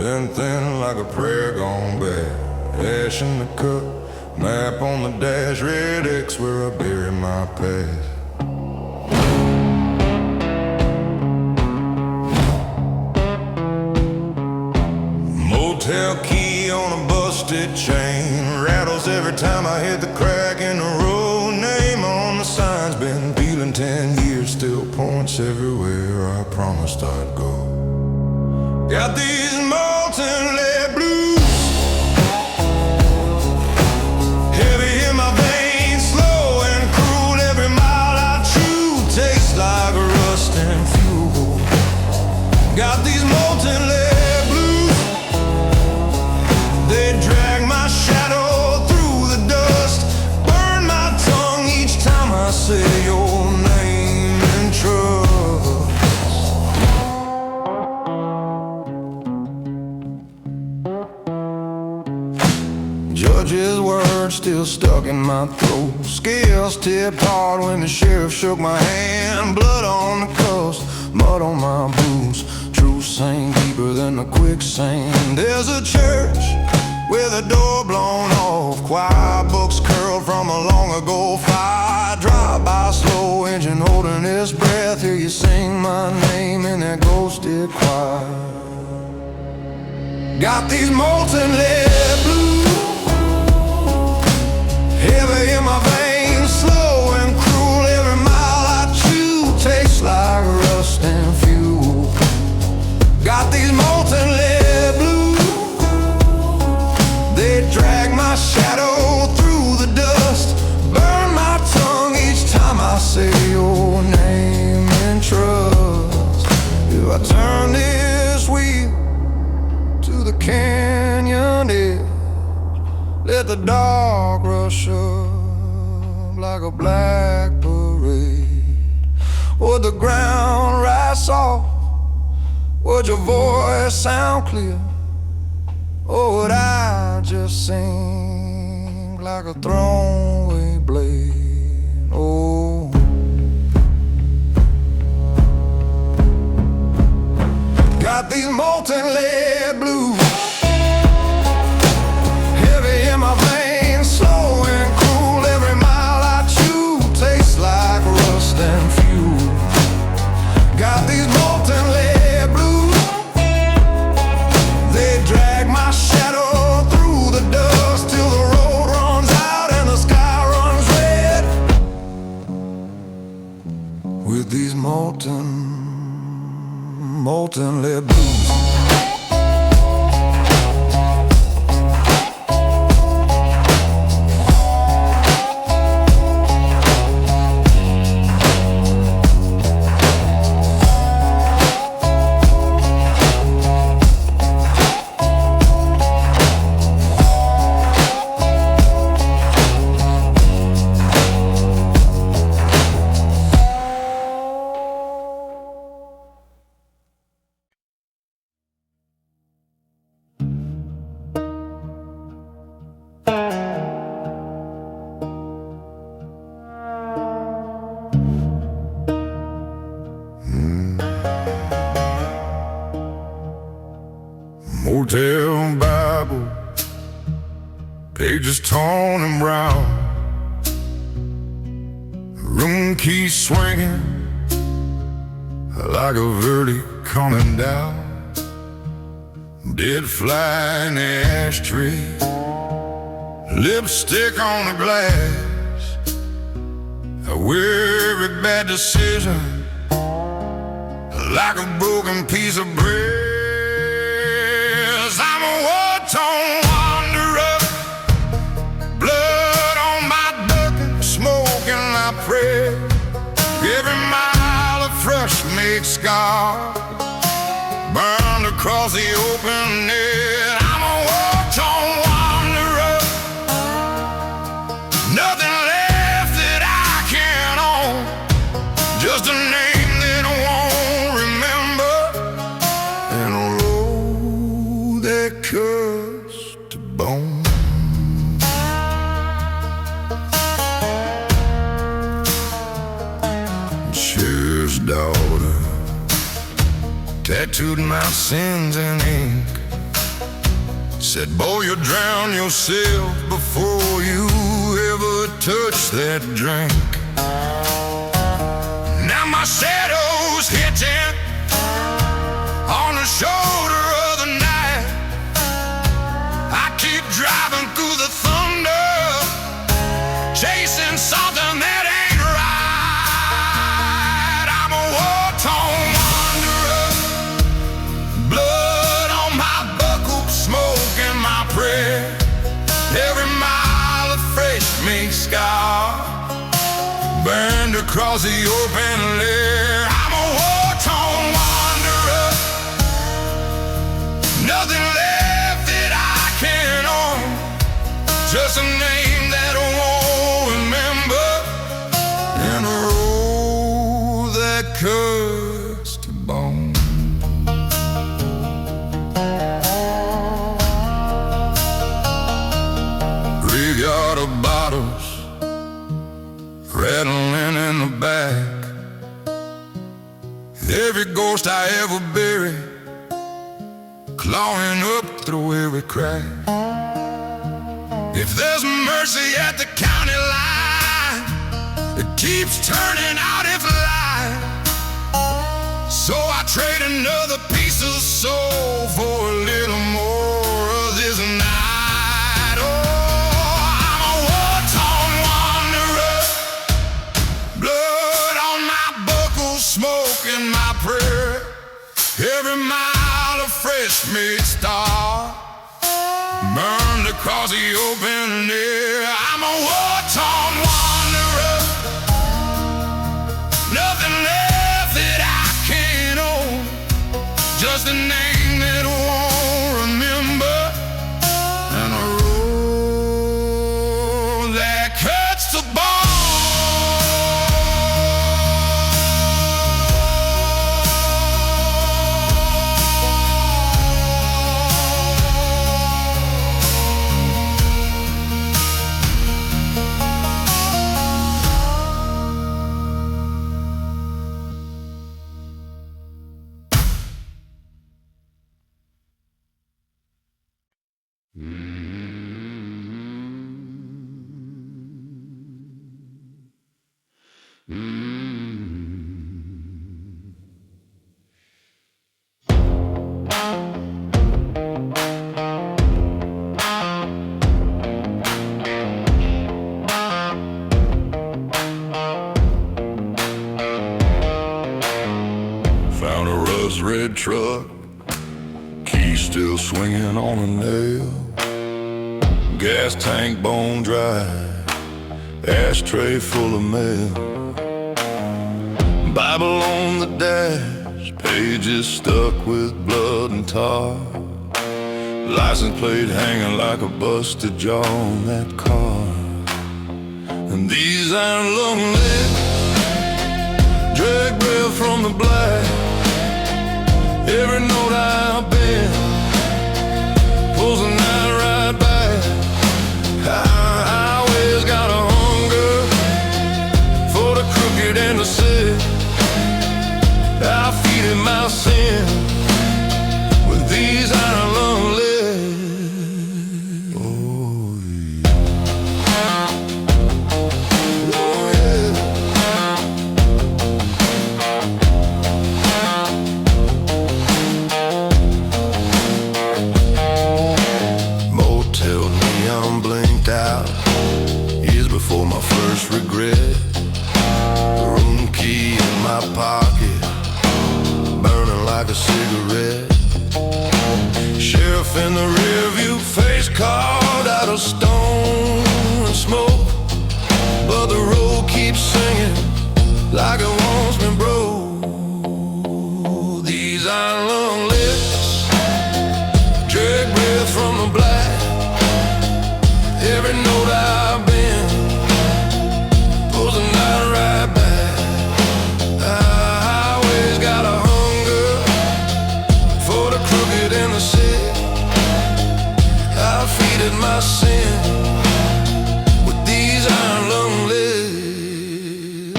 been thin like a prayer gone bad. Ash in the cup, map on the dash, red X where I bury my past. Motel key on a busted chain, rattles every time I hit the crack in the road. Name on the sign's been peeling 10 years, still points everywhere I promised I'd go. Got these molten lead blues, heavy in my veins, slow and cruel. Every mile I chew tastes like rust and fuel. Got these molten lead blues, they drag my shadow through the dust, burn my tongue each time I say your name in trust. Judge's words still stuck in my throat, scales tipped hard when the sheriff shook my hand. Blood on the cuffs, mud on my boots, truth sank deeper than the quicksand. There's a church with a door blown off, choir books curled from a long ago fire. Drive by slow engine holding its breath, hear you sing my name in that ghosted choir. Got these molten lead blues, heavy in my veins, slow and cruel. Every mile I chew tastes like rust and fuel. Got these molten lead blues, they drag my shadow through the dust, burn my tongue each time I say your name in trust. If I turn this wheel to the canyon edge, let the dark rush up like a black parade. Would the ground rise soft? Would your voice sound clear? Or would I just sing like a throwaway blade? Oh, got these molten lead blues, heavy in my veins, slow and cruel. Every mile I chew tastes like rust and fuel. Got these molten lead blues, they drag my shadow through the dust till the road runs out and the sky runs red. With these molten lead blues. Motel Bible, pages torn and brown, room keys swinging like a verdict coming down. Dead fly in the ashtray, lipstick on the glass. I wear every bad decision like a broken piece of bread. I'm a war-torn wanderer, blood on my duck, smoking like prayer. Every mile of fresh made scar burned across the open net. I'm a war-torn wanderer, nothing left that I can own, just a name that I won't remember, and a road that cuts to bone. Sheriff's daughter tattooed my sins in ink Said, boy, you'll drown yourself before you ever touch that drink. Now my shadow's hitting on the shoulder of the night. I keep driving through the thunder, chasing something that ain't right. I'm a war-torn wanderer, blood on my buckle, smoke in my prayer. Every mile of fresh mink scar burned across the open air. I'm a war-torn wanderer, nothing left that I can own, just a name that I won't remember, and a road that cuts to bone. Graveyard of bottles rattling in the back. Every ghost I ever buried clawing up through every crack. If there's mercy at the county line, it keeps turning out its light. So I trade another piece of soul for a little more of this night. Oh, I'm a war-torn wanderer, blood on my buckle, smoke in my prayer. Every mile of fresh made star burned across the open air. I'm a war-torn wanderer, nothing left that I can't own, just a name that I won't remember, and a road that cuts the bone. Found a rust-red truck, key still swinging on a nail. Gas tank bone dry, ashtray full of mail. Bible on the dash, pages stuck with blood and tar. License plate hanging like a busted jaw on that car. And these iron lung lips drag breath from the black. Every note I've been pulls the night right back. I always got a hunger for the crooked and the sick. I feed it my sin with these iron lung lips. Oh yeah. Oh yeah. Motel neon blinked out years before my first regret. Room key in my pocket, burning like a cigarette. Sheriff in the rearview, face carved out of stone and smoke. But the road keeps singing like it wants me broke. These iron lung lips drag breath from the black. Every note I've been pulls the night right back. I always got a hunger for the crooked and the sick. I feed it my sin with these iron lung lips.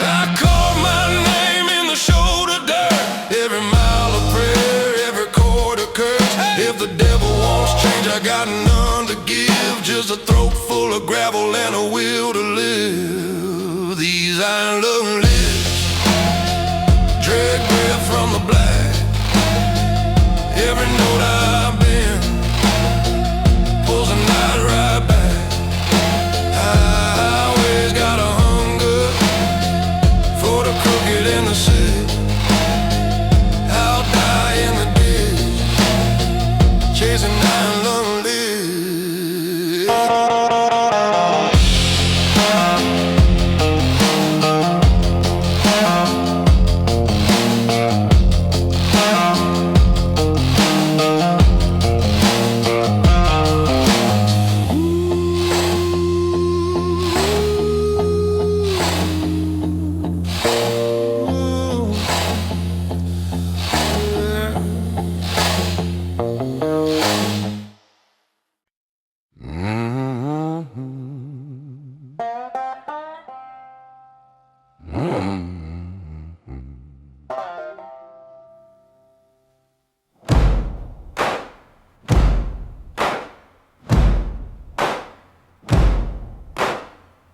I call my name in the shoulder dirt. Every mile of prayer, every chord of curse. If the devil wants got none to give, just a throat full of gravel and a will to live. These iron lung lips drag breath from the black. Every note I've been pulls a night right back. I always got a hunger for the crooked and the sick. I'll die in the ditch, chasing iron lung lips.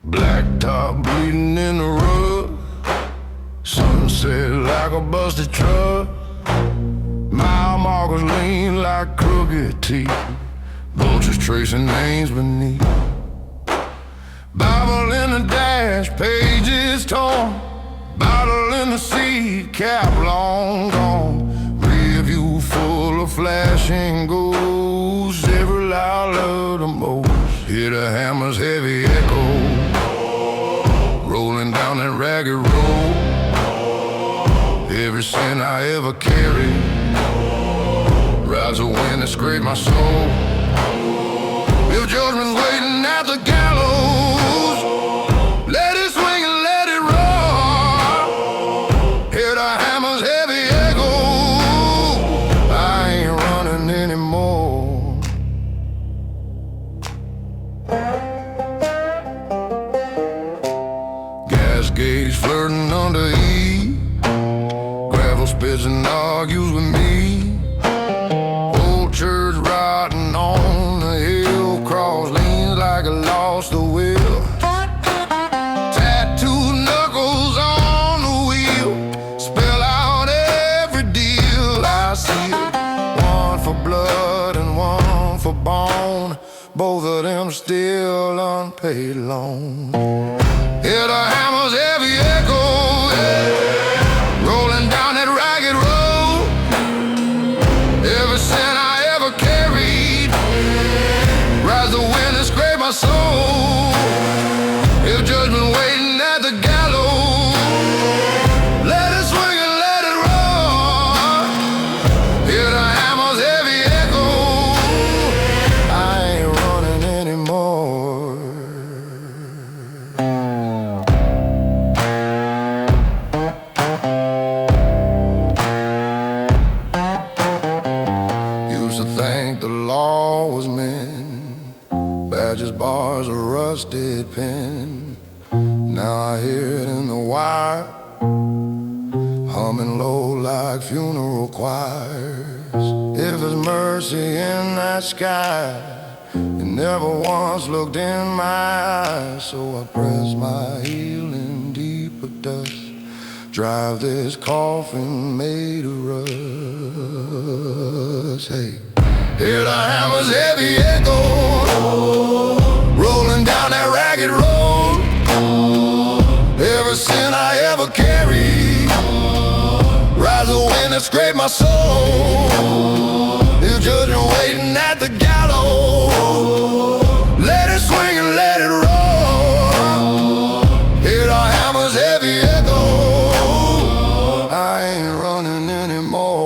Blacktop bleeding in the rug, sunset like a busted truck. Mile markers lean like crooked teeth, vultures tracing names beneath. Bible in the dash, pages torn, bottle in the seat, cap long gone. Rear view full of flashing ghosts, every loud love the most. Hear the hammer's heavy echo rolling down that ragged road. Every sin I ever carried rides a wind that scraped my soul. If judgment's waiting at the gallows, let it swing and let it roar. Hear the hammer's heavy echo, I ain't running anymore. Gas gauge flirting under E, gravel spits and argues with me. Old church rotting on the hill, cross leans like a lost will. Tattooed knuckles on the wheel, spell out every deal. I see it, one for blood and one for bone, both of them still unpaid loan. Hear the hammer's heavy echo, yeah, rolling down that ragged road. Every sin I ever carried rides the wind and scrape my soul. If judgment waiting at the gallows, let it swing and let it roar. Hear the hammer's heavy echo, I ain't running anymore. Used to think the law was men, badges, bars, a rusted pen. Now I hear it in the wire, humming low like funeral choirs. If there's mercy in that sky, it never once looked in my eyes. So I press my heel in deeper dust, drive this coffin made of rust. Hey, hear the hammer's heavy echo rolling down that ragged road. Every sin I ever carried rides the wind that scraped my soul. If judgment waiting at the gallows, let it swing and let it roar. Hear the hammer's heavy echo, I ain't running anymore.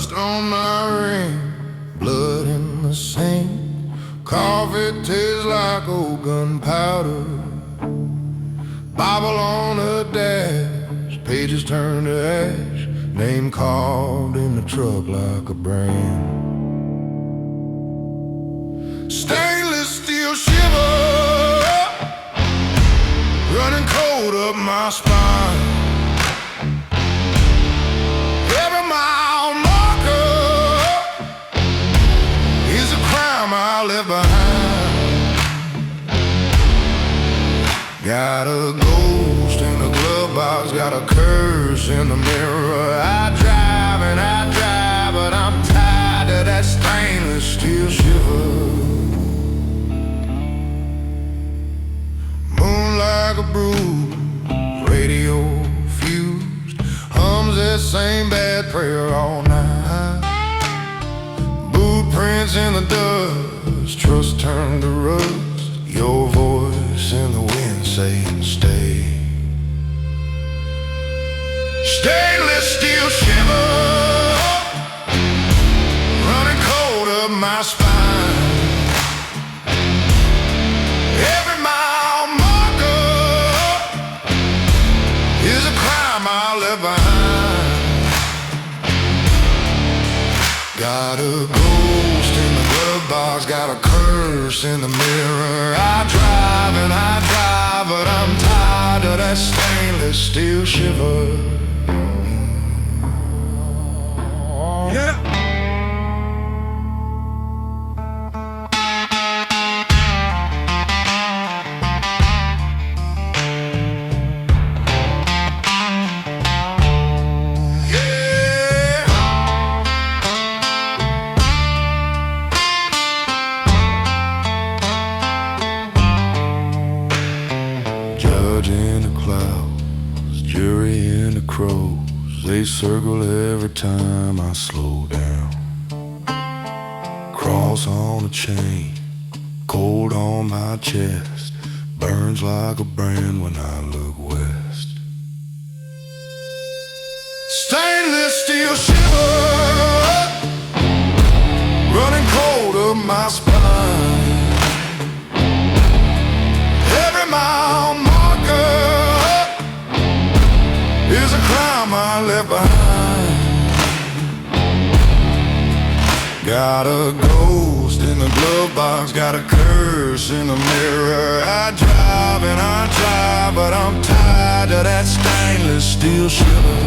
Dust on my ring, blood in the sink. Coffee tastes like old gunpowder. Bible on the dash, pages turn to ash. Name carved in the truck like a brand. Stainless steel shiver, running cold up my spine. Every mile marker is a crime I left behind. Got a ghost in the glove box, got a curse in the mirror. I drive and I drive, but I'm tired of that stainless steel shiver. Moon like a bruise, radio fused, hums that same bad prayer all night. Boot prints in the dust, trust turned to rust. Your voice in the wind saying stay. Stainless steel shiver, running cold up my spine. Every mile marker is a crime I left behind. Got a ghost in the glove box, got a curse in the mirror. I drive and I drive, but I'm tired of that stainless steel shiver. Yeah. Judge in the clouds, jury in the crows, they circle every time I slow down. Cross on a chain, cold on my chest, burns like a brand when I look west. Stainless steel shiver, running cold up my spine. Every mile marker is a crime I left behind. Got a ghost in the glove box, got a curse in the mirror. I drive and I drive, but I'm tired of that stainless steel shiver.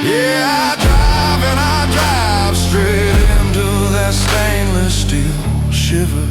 Yeah, I drive and I drive straight into that stainless steel shiver.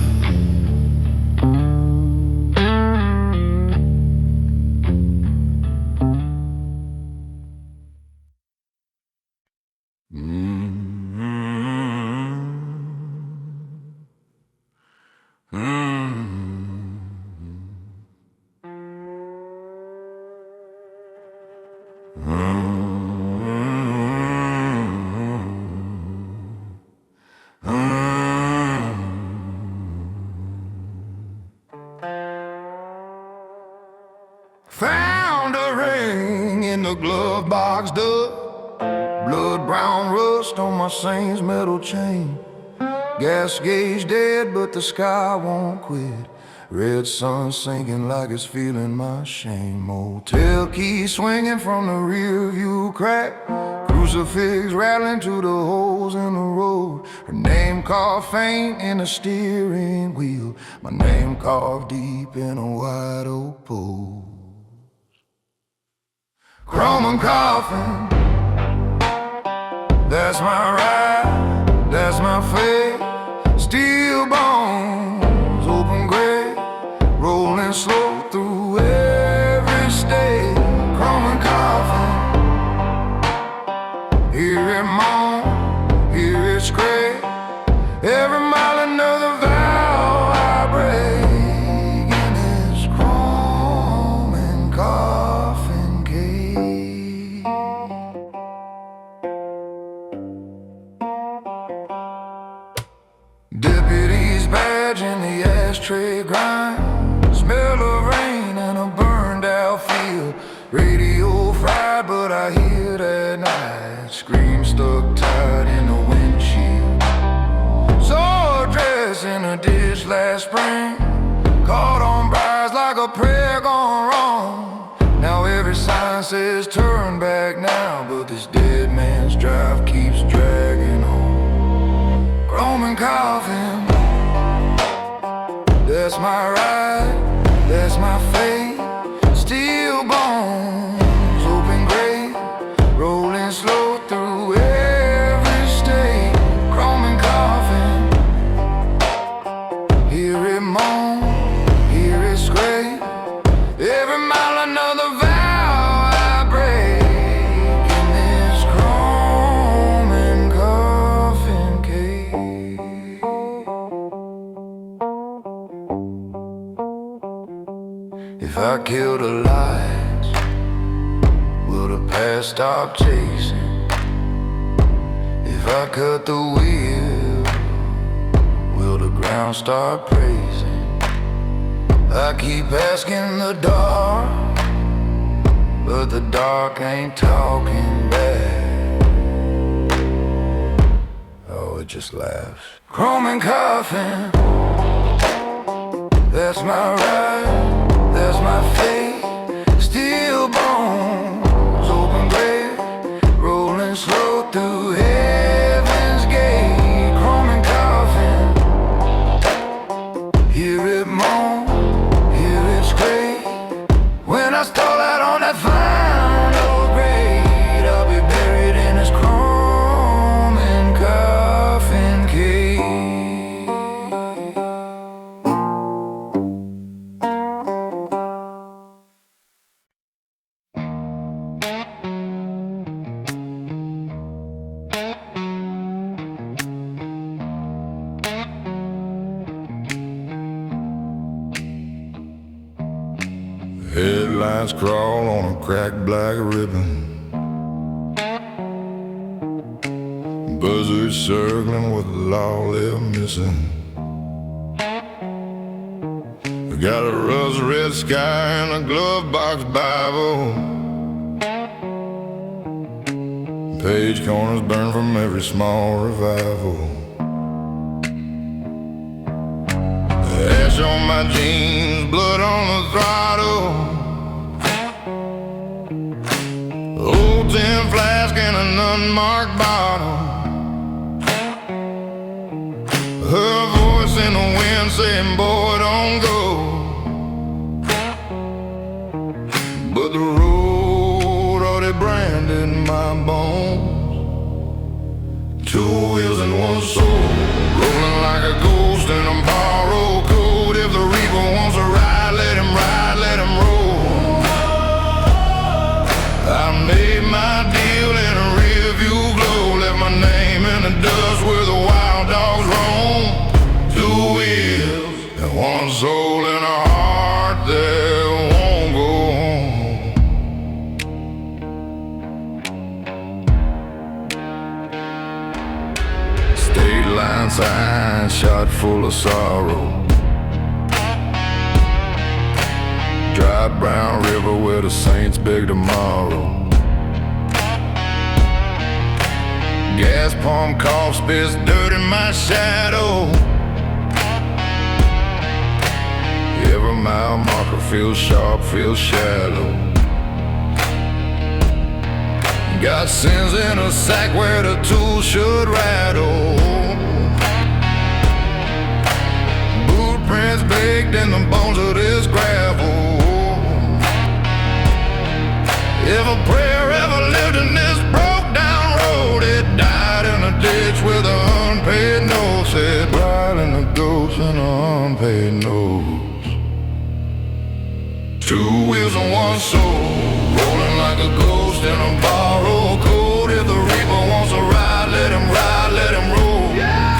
Found a ring in the glove box dust, blood brown rust on my Saint's metal chain. Gas gauge dead, but the sky won't quit. Red sun sinking like it's feeling my shame. Motel key swinging from the rear view crack, crucifix rattling to the holes in the road. Her name carved faint in the steering wheel, my name carved deep in a white oak pole. Chrome and coffin, that's my ride, that's my fate. Steel bones, open grave, rolling slow through every state. Chrome and coffin, hear it moan, hear it scrape. Every mile another vow I break in this chrome and coffin cage. screen stuck tight in the windshield. Saw a dress in a ditch last spring, caught on briars like a prayer gone wrong. Now every sign says turn back now, but this dead man's drive keeps dragging on. Chrome and coffin, that's my ride, that's my fate. Steel bones, open grave, rolling slow through every state. Chrome and coffin, hear it moan, hear it scrape. Every mile another vow I break in this chrome and coffin cave. If I killed the lights, will the past stop chasing? If I cut the wheel, will the ground start praising? I keep asking the dark, but the dark ain't talking back. Oh, it just laughs. Chrome and coffin, that's my ride, that's my fate. Steel bones, open grave, rolling slow through heaven's gate. Chrome and coffin, hear it moan, hear it scrape. When I stall out on that final grade, I'll be buried in this chrome and coffin cave. Headlines crawl on a cracked black ribbon, buzzards circling with the law they're missing. We got a rust red sky and a glove box Bible, page corners burn from every small revival. Ash on my jeans, blood on the throttle, old tin flask and an unmarked bottle. Her voice in the wind saying, boy, don't go. But the road already branded my bones. Two wheels and one soul, rolling like a ghost in a borrowed coat. If the reaper wants to ride, let him ride, let him roll. I made my deal in a rear view glow, left my name in the dust where the wild dogs roam. Two wheels and one soul and a heart that won't go home. State line sign shot full of sorrow, dry brown river where the saints beg tomorrow. Gas pump cough spits dirt in my shadow. Every mile marker feels sharp, feels shallow. Got sins in a sack where the tools should rattle. Boot prints baked in the bones of this gravel. If a prayer ever lived in this broke down road, it died in a ditch with an unpaid note. Said bride and a ghost and an unpaid note. Two wheels and one soul, rolling like a ghost in a borrowed coat. If the reaper wants to ride, let him ride, let him roll. Yeah!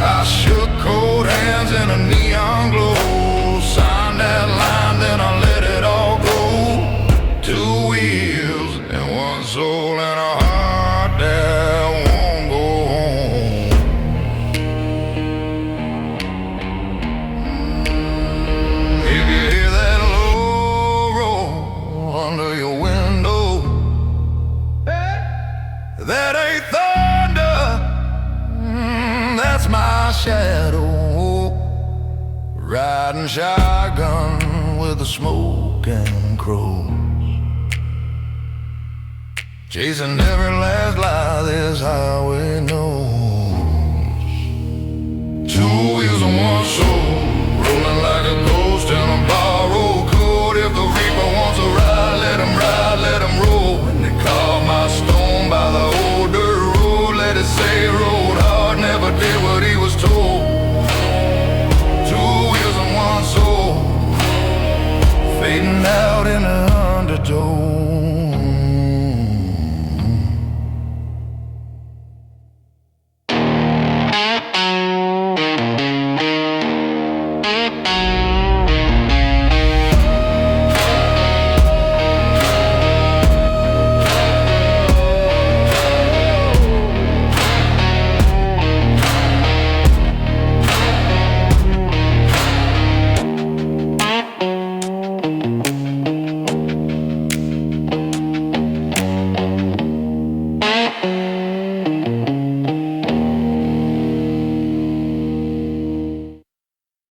I shook cold hands in a neon glow, signed that line, then I let it all go. Two wheels and one soul and a heart that won't go home. If you hear that low roll under your window, That ain't thunder, that's my shadow, riding shotgun with the smoking crows, chasing every last lie this highway knows. Two wheels and one soul, rolling like a ghost in a borrowed coat. If the reaper wants a ride, let him roll. When they call my stone by the old dirt road, let it say rode hard, never did what he was told. Two wheels and one soul, fading out in the undertow.